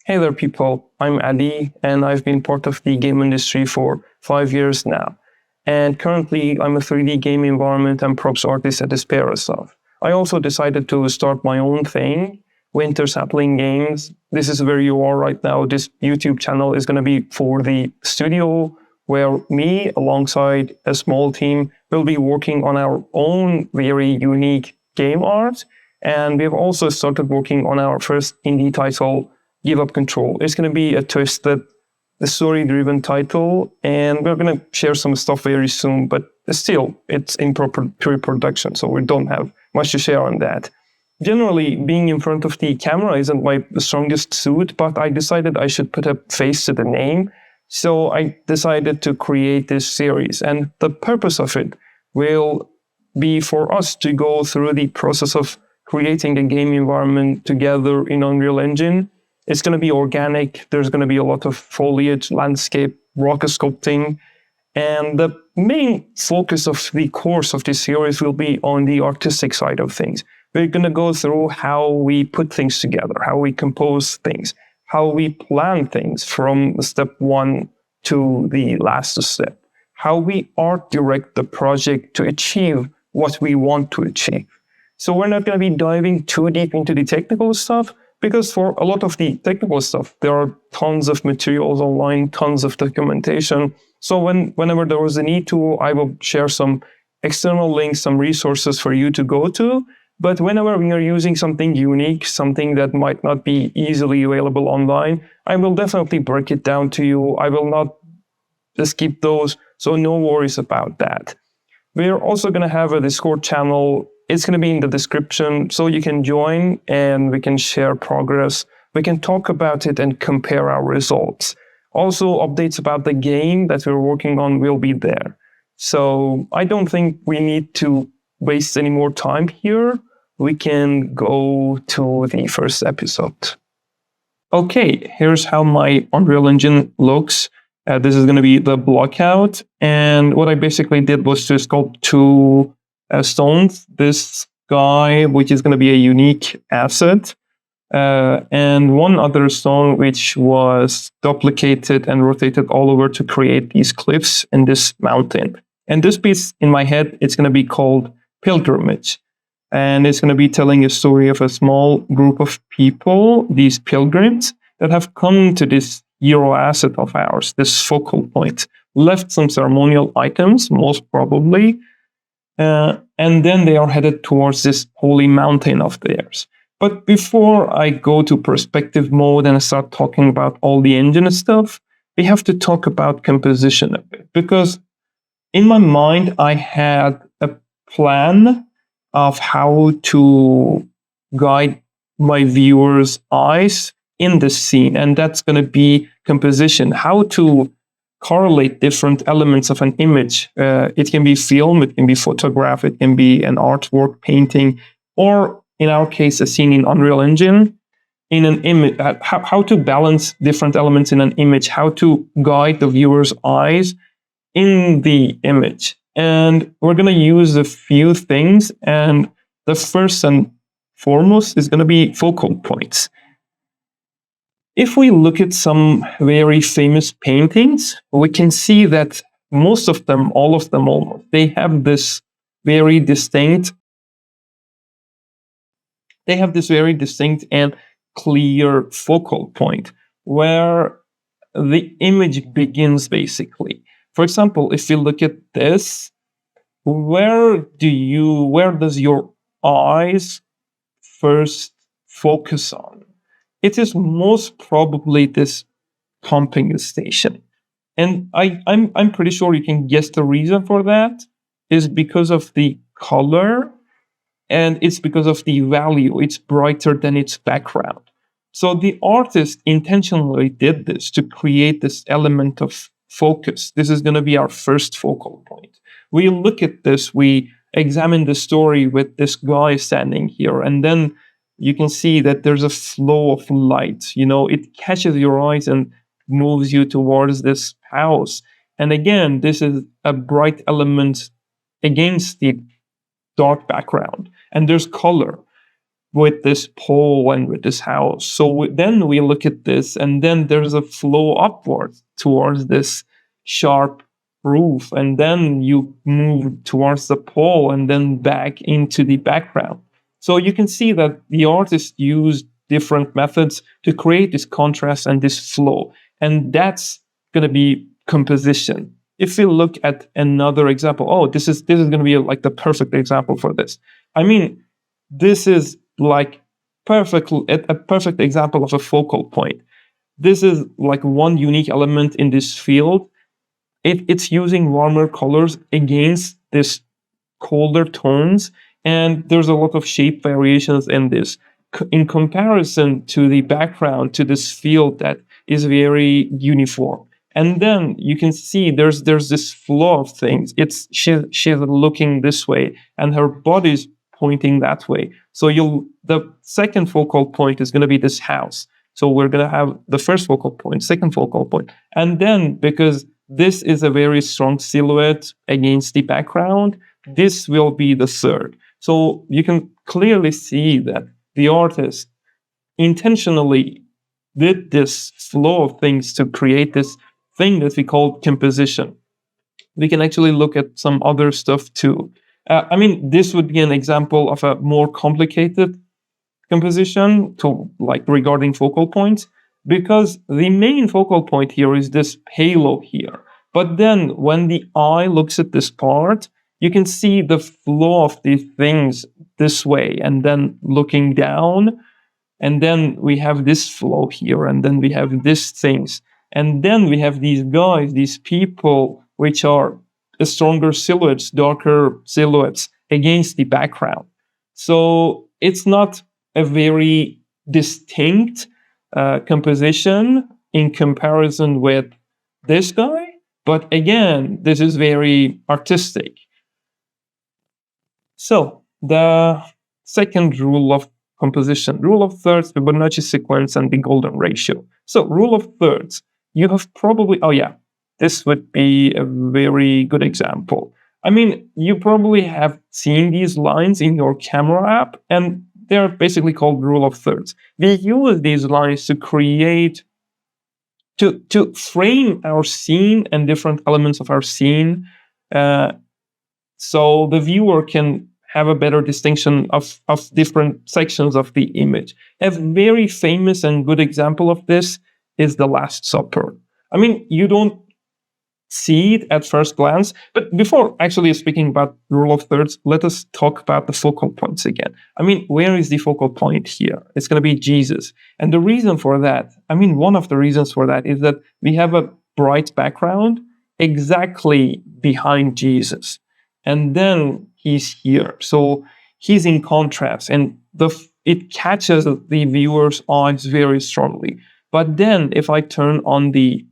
Hey there, people. I'm Ali, and I've been part of the game industry for 5 years now. And currently, I'm a 3D game environment and props artist at Despair. I also decided to start my own thing, Winter Sapling Games. This is where you are right now. This YouTube channel is going to be for the studio, where me, alongside a small team, will be working on our own very unique game art. And we've also started working on our first indie title, Give Up Control. It's going to be a twisted, a story-driven title, and we're going to share some stuff very soon, but still, it's in pre-production, so we don't have much to share on that. Generally, being in front of the camera isn't my strongest suit, but I decided I should put a face to the name, so I decided to create this series, and the purpose of it will be for us to go through the process of creating a game environment together in Unreal Engine. It's going to be organic. There's going to be a lot of foliage, landscape, rock sculpting. And the main focus of the course of this series will be on the artistic side of things. We're going to go through how we put things together, how we compose things, how we plan things from step one to the last step, how we art direct the project to achieve what we want to achieve. So we're not going to be diving too deep into the technical stuff, because for a lot of the technical stuff, there are tons of materials online, tons of documentation. So whenever there was a need to, I will share some external links, some resources for you to go to. But whenever we are using something unique, something that might not be easily available online, I will definitely break it down to you. I will not skip those, so no worries about that. We're also going to have a Discord channel. It's going to be in the description, so you can join and we can share progress. We can talk about it and compare our results. Also, updates about the game that we're working on will be there. So I don't think we need to waste any more time here. We can go to the first episode. Okay, here's how my Unreal Engine looks. This is going to be the blockout. And what I basically did was to sculpt two stones. This guy, which is going to be a unique asset, and one other stone, which was duplicated and rotated all over to create these cliffs and this mountain. And this piece in my head, it's going to be called Pilgrimage. And it's going to be telling a story of a small group of people, these pilgrims, that have come to this hero asset of ours, this focal point, left some ceremonial items, most probably, and then they are headed towards this holy mountain of theirs. But before I go to perspective mode and start talking about all the engine stuff, we have to talk about composition a bit. Because in my mind, I had a plan of how to guide my viewers' eyes in the scene. And that's going to be composition, how to correlate different elements of an image. It can be film, it can be photograph, it can be an artwork, painting, or in our case, a scene in Unreal Engine, in an image, how to balance different elements in an image, how to guide the viewer's eyes in the image. And we're going to use a few things, and the first and foremost is going to be focal points. If we look at some very famous paintings, we can see that most of them, all of them almost, they have this very distinct and clear focal point where the image begins, basically. For example, if you look at this, where does your eyes first focus on? It is most probably this pumping station. And I'm pretty sure you can guess the reason for that is because of the color, and it's because of the value. It's brighter than its background. So the artist intentionally did this to create this element of focus. This is going to be our first focal point. We look at this, we examine the story with this guy standing here, and then you can see that there's a flow of light. It catches your eyes and moves you towards this house. And again, this is a bright element against the dark background. And there's color. with this pole and with this house. So then we look at this, and then there's a flow upwards towards this sharp roof, and then you move towards the pole and then back into the background. So you can see that the artist used different methods to create this contrast and this flow, and that's going to be composition. If we look at another example, this is going to be like the perfect example for this. I mean, this is like a perfect example of a focal point. This is like one unique element in this field. It's using warmer colors against this colder tones, and there's a lot of shape variations in this in comparison to the background, to this field that is very uniform. And then you can see there's this flow of things. She's looking this way, and her body's pointing that way. So the second focal point is going to be this house. So we're going to have the first focal point, second focal point, and then because this is a very strong silhouette against the background, this will be the third. So you can clearly see that the artist intentionally did this flow of things to create this thing that we call composition. We can actually look at some other stuff too. This would be an example of a more complicated composition to like regarding focal points, because the main focal point here is this halo here. But then when the eye looks at this part, you can see the flow of these things this way, and then looking down, and then we have this flow here, and then we have these things, and then we have these guys, these people, which are stronger silhouettes, darker silhouettes against the background. So it's not a very distinct composition in comparison with this guy, but again, this is very artistic. So the second rule of composition, rule of thirds, Fibonacci sequence, and the golden ratio. So rule of thirds, you have probably, this would be a very good example. You probably have seen these lines in your camera app, and they're basically called rule of thirds. We use these lines to create, to frame our scene and different elements of our scene, so the viewer can have a better distinction of different sections of the image. A very famous and good example of this is The Last Supper. You don't see it at first glance, but before actually speaking about rule of thirds, let us talk about the focal points again. Where is the focal point here? It's going to be Jesus. And the reason for that, one of the reasons for that is that we have a bright background exactly behind Jesus. And then he's here. So he's in contrast, and it catches the viewer's eyes very strongly. But then if I turn on the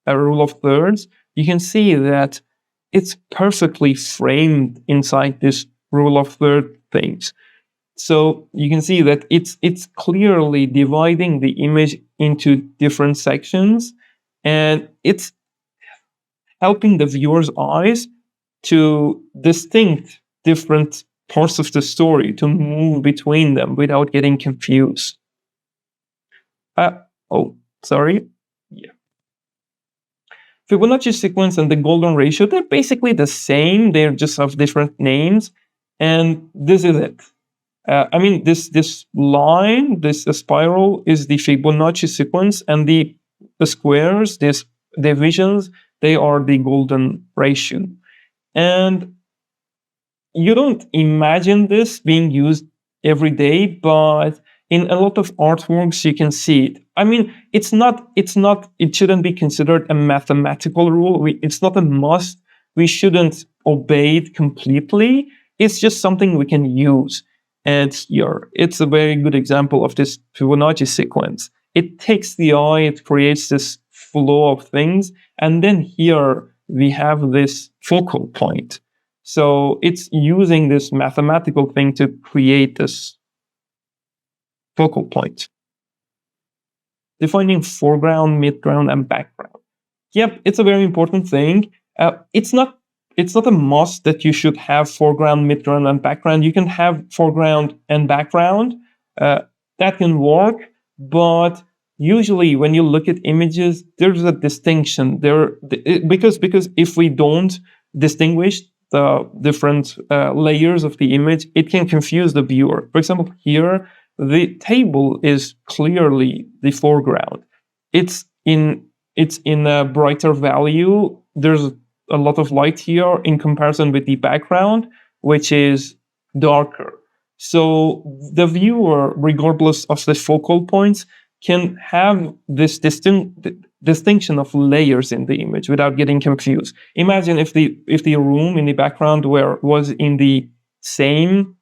rule of thirds, you can see that it's perfectly framed inside this rule of third things. So you can see that it's clearly dividing the image into different sections, and it's helping the viewer's eyes to distinct different parts of the story, to move between them without getting confused. Fibonacci sequence and the golden ratio, they're basically the same. They're just of different names. And this is it. This line, this spiral is the Fibonacci sequence, and the squares, these divisions, they are the golden ratio. And you don't imagine this being used every day, but in a lot of artworks, you can see it. It shouldn't be considered a mathematical rule. It's not a must. We shouldn't obey it completely. It's just something we can use. And here, it's a very good example of this Fibonacci sequence. It takes the eye, it creates this flow of things, and then here we have this focal point. So it's using this mathematical thing to create this focal point. Defining foreground, midground, and background. Yep, it's a very important thing. It's not a must that you should have foreground, midground, and background. You can have foreground and background, That can work, but usually when you look at images, there's a distinction there because if we don't distinguish the different layers of the image, it can confuse the viewer. For example, here the table is clearly the foreground. It's in a brighter value. There's a lot of light here in comparison with the background, which is darker. So the viewer, regardless of the focal points, can have this distinction of layers in the image without getting confused. Imagine if the room in the background was in the same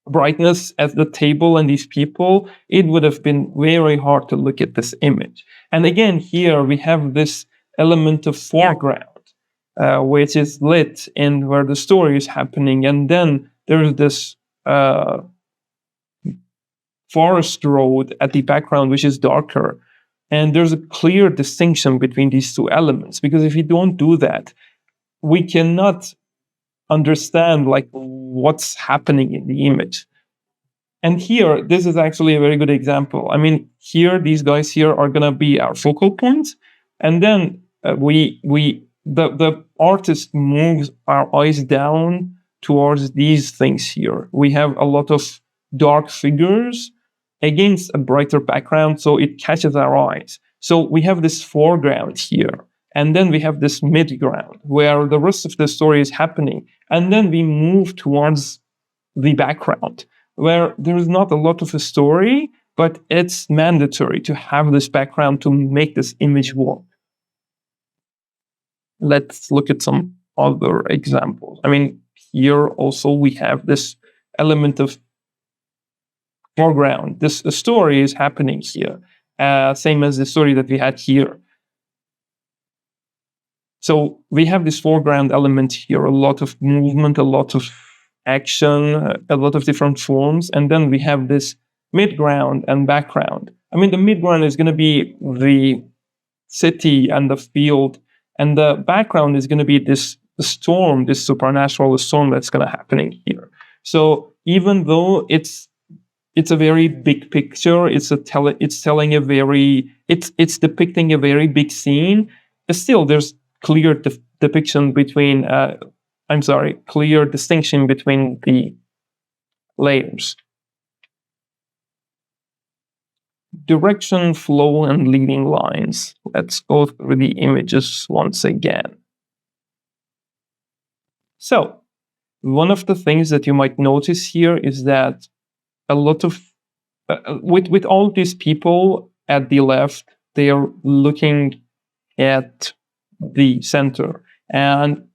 brightness as the table and these people, it would have been very hard to look at this image. And again, here we have this element of foreground, which is lit and where the story is happening, and then there's this forest road at the background, which is darker. And there's a clear distinction between these two elements, because if you don't do that, we cannot understand like what's happening in the image. And here, this is actually a very good example. I mean, here, these guys here are going to be our focal points. And then the artist moves our eyes down towards these things here. We have a lot of dark figures against a brighter background, so it catches our eyes. So we have this foreground here, and then we have this midground where the rest of the story is happening, and then we move towards the background where there's not a lot of a story, but it's mandatory to have this background to make this image work. Let's look at some other examples. I mean, here also we have this element of foreground. This story is happening here, same as the story that we had here. So we have this foreground element here, a lot of movement, a lot of action, a lot of different forms, and then we have this midground and background. I mean, the midground is going to be the city and the field, and the background is going to be this storm, this supernatural storm that's going to happen here. So even though it's a very big picture, it's depicting a very big scene, but still there's clear distinction between the layers. Direction, flow, and leading lines. Let's go through the images once again. So, one of the things that you might notice here is that a lot of, with all these people at the left, they are looking at the center. And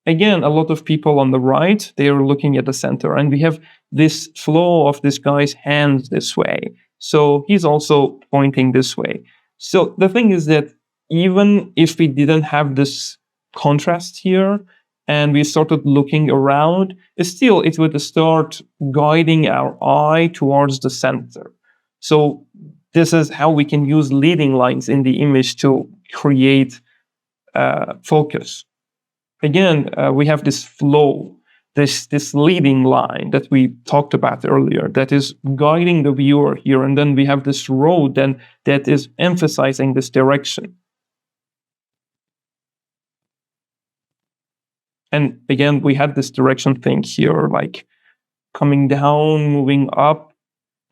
again, a lot of people on the right, they are looking at the center. And we have this flow of this guy's hands this way. So he's also pointing this way. So the thing is that even if we didn't have this contrast here and we started looking around, still it would start guiding our eye towards the center. So this is how we can use leading lines in the image to create focus. Again, we have this flow, this leading line that we talked about earlier that is guiding the viewer here. And then we have this road then that is emphasizing this direction. And again, we had this direction thing here, like coming down, moving up.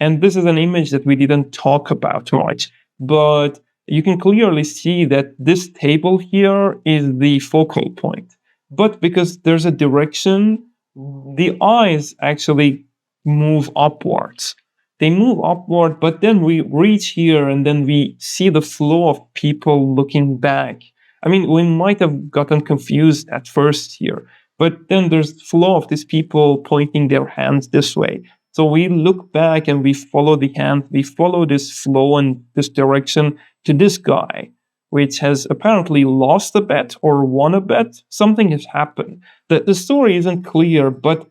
And this is an image that we didn't talk about much, but you can clearly see that this table here is the focal point. But because there's a direction, the eyes actually move upwards. They move upward, but then we reach here and then we see the flow of people looking back. I mean, we might have gotten confused at first here, but then there's flow of these people pointing their hands this way. So we look back and we follow the hand, we follow this flow and this direction to this guy, which has apparently lost a bet or won a bet. Something has happened. The story isn't clear, but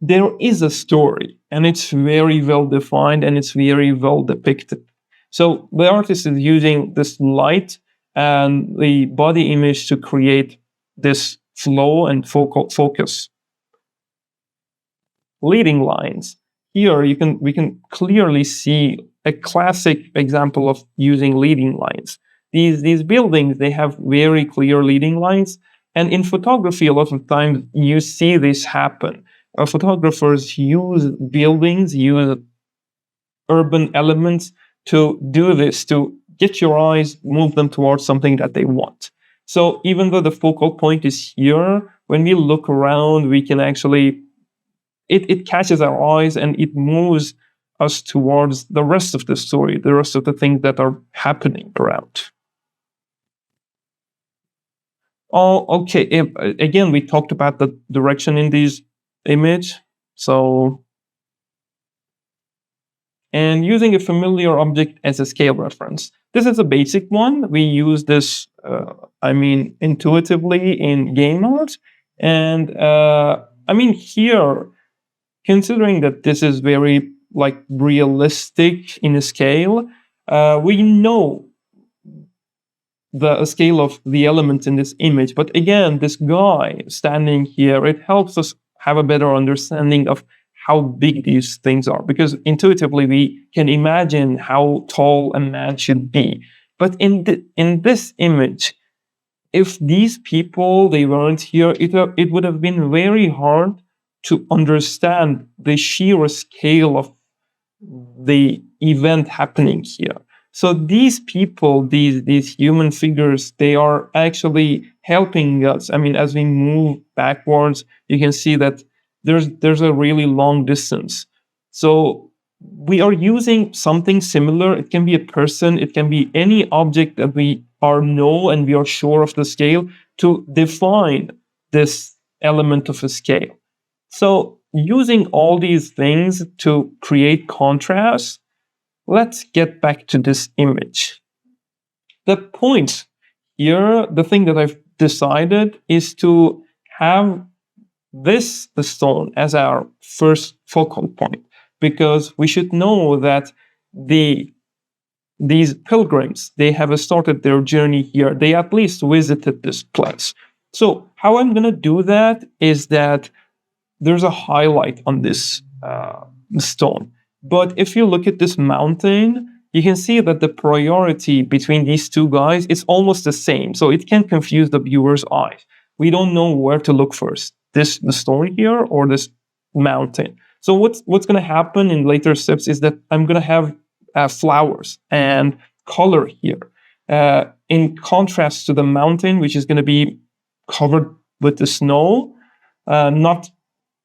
there is a story, and it's very well defined and it's very well depicted. So the artist is using this light and the body image to create this flow and focus. Leading lines. here we can clearly see a classic example of using leading lines. These buildings, they have very clear leading lines, and in photography, a lot of times you see this happen. Photographers use buildings, use urban elements to do this, to get your eyes, move them towards something that they want. So even though the focal point is here, when we look around, we can actually, it catches our eyes and it moves us towards the rest of the story, the rest of the things that are happening around. Oh, okay. Again, we talked about the direction in this image. So, and using a familiar object as a scale reference. This is a basic one. We use this, intuitively in game art. And here, considering that this is very realistic in a scale, we know the scale of the elements in this image. But again, this guy standing here, it helps us have a better understanding of how big these things are, because intuitively we can imagine how tall a man should be. But in this image, if these people, they weren't here, it would have been very hard to understand the sheer scale of the event happening here. So these people, these human figures, they are actually helping us. As we move backwards, you can see that there's a really long distance. So we are using something similar. It can be a person, it can be any object that we know and we are sure of the scale, to define this element of a scale. So using all these things to create contrast, let's get back to this image. The point here, the thing that I've decided, is to have this stone as our first focal point, because we should know that these pilgrims, they have started their journey here. They at least visited this place. So how I'm going to do that is that there's a highlight on this stone. But if you look at this mountain, you can see that the priority between these two guys is almost the same. So it can confuse the viewer's eyes. We don't know where to look first, the stone here or this mountain. So what's going to happen in later steps is that I'm going to have flowers and color here, in contrast to the mountain, which is going to be covered with the snow, not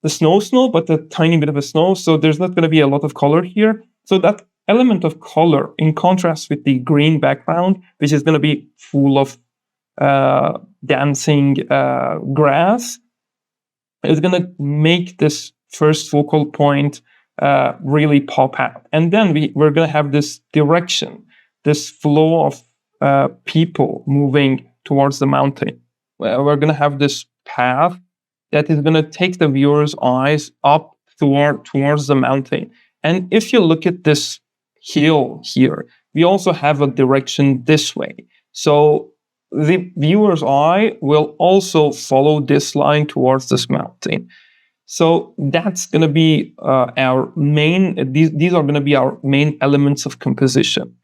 the snow, but a tiny bit of a snow. So there's not going to be a lot of color here. So that element of color, in contrast with the green background, which is going to be full of dancing grass, is going to make this first focal point really pop out. And then we're going to have this direction, this flow of people moving towards the mountain. We're going to have this path that is going to take the viewer's eyes up towards the mountain. And if you look at this hill here, we also have a direction this way. So the viewer's eye will also follow this line towards this mountain. So that's going to be our main, these are going to be our main elements of composition.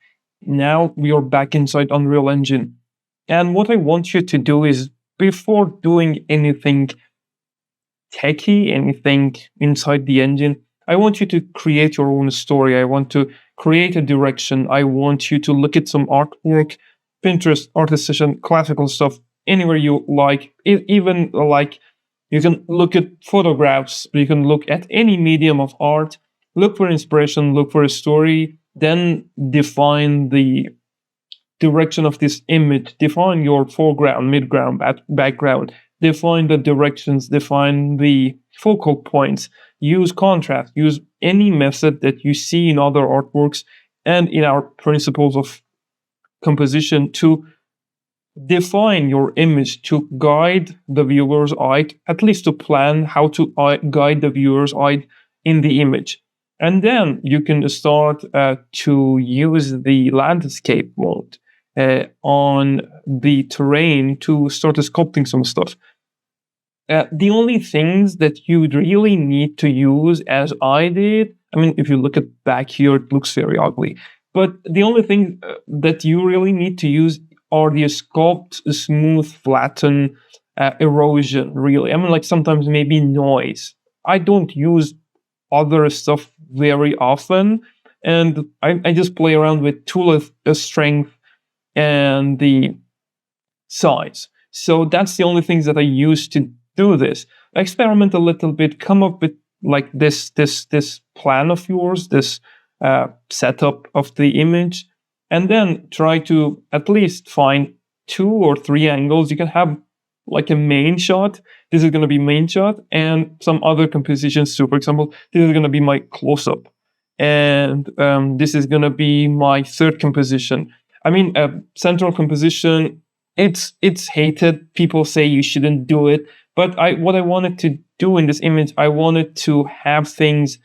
Now we are back inside Unreal Engine. And what I want you to do is, before doing anything techie, anything inside the engine, I want you to create your own story. I want to create a direction. I want you to look at some artwork, Pinterest, artist session, classical stuff, anywhere you like. Even you can look at photographs, you can look at any medium of art, look for inspiration, look for a story, then define the direction of this image, define your foreground, midground, background, define the directions, define the focal points, use contrast, use any method that you see in other artworks and in our principles of composition to define your image, to guide the viewer's eye, at least to plan how to guide the viewer's eye in the image. And then you can start to use the landscape mode on the terrain to start sculpting some stuff. The only things that you'd really need to use, as I did, I mean, if you look at back here, it looks very ugly. But the only thing that you really need to use are the sculpt, smooth, flatten, erosion, really. I mean, like sometimes maybe noise. I don't use other stuff very often. And I just play around with tool strength and the size. So that's the only things that I use to do this. I experiment a little bit, come up with like this plan of yours, this setup of the image, and then try to at least find 2 or 3 angles. You can have like a main shot. This is going to be main shot, and some other compositions too. For example, this is going to be my close-up, and this is going to be my third composition. I mean, central composition, it's hated. People say you shouldn't do it, but what I wanted to do in this image, I wanted to have things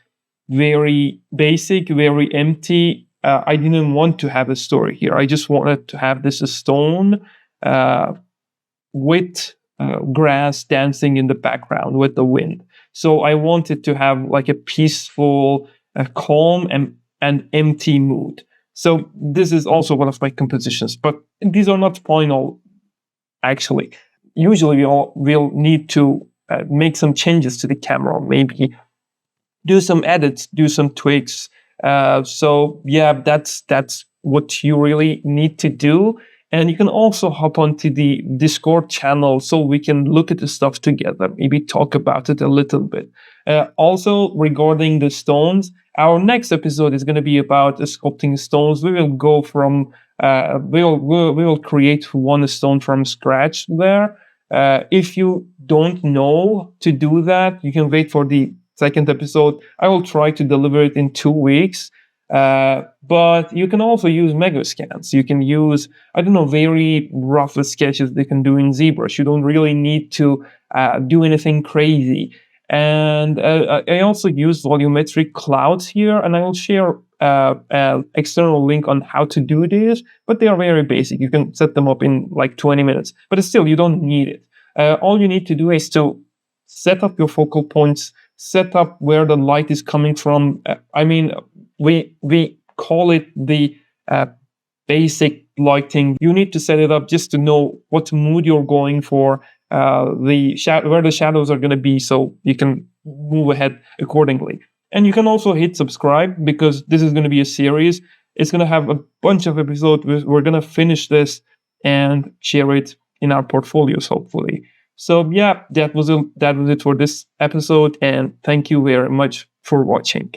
very basic, very empty. I didn't want to have a story here. I just wanted to have this stone with grass dancing in the background with the wind. So I wanted to have like a peaceful, calm, and empty mood. So this is also one of my compositions, but these are not final, actually. Usually we'll need to make some changes to the camera, maybe do some edits, do some tweaks. So yeah, that's what you really need to do. And you can also hop onto the Discord channel so we can look at the stuff together, maybe talk about it a little bit. Also, regarding the stones, our next episode is going to be about sculpting stones. We will go from, we will create one stone from scratch there. If you don't know to do that, you can wait for the second episode. I will try to deliver it in 2 weeks. But you can also use mega scans. You can use, I don't know, very rough sketches they can do in ZBrush. You don't really need to do anything crazy. And I also use volumetric clouds here, and I will share an external link on how to do this, but they are very basic. You can set them up in like 20 minutes, but still, you don't need it. All you need to do is to set up your focal points, set up where the light is coming from. I mean, we call it the basic lighting. You need to set it up just to know what mood you're going for, where the shadows are going to be, so you can move ahead accordingly. And you can also hit subscribe, because this is going to be a series. It's going to have a bunch of episodes. We're going to finish this and share it in our portfolios, hopefully. So yeah, that was it for this episode, and thank you very much for watching.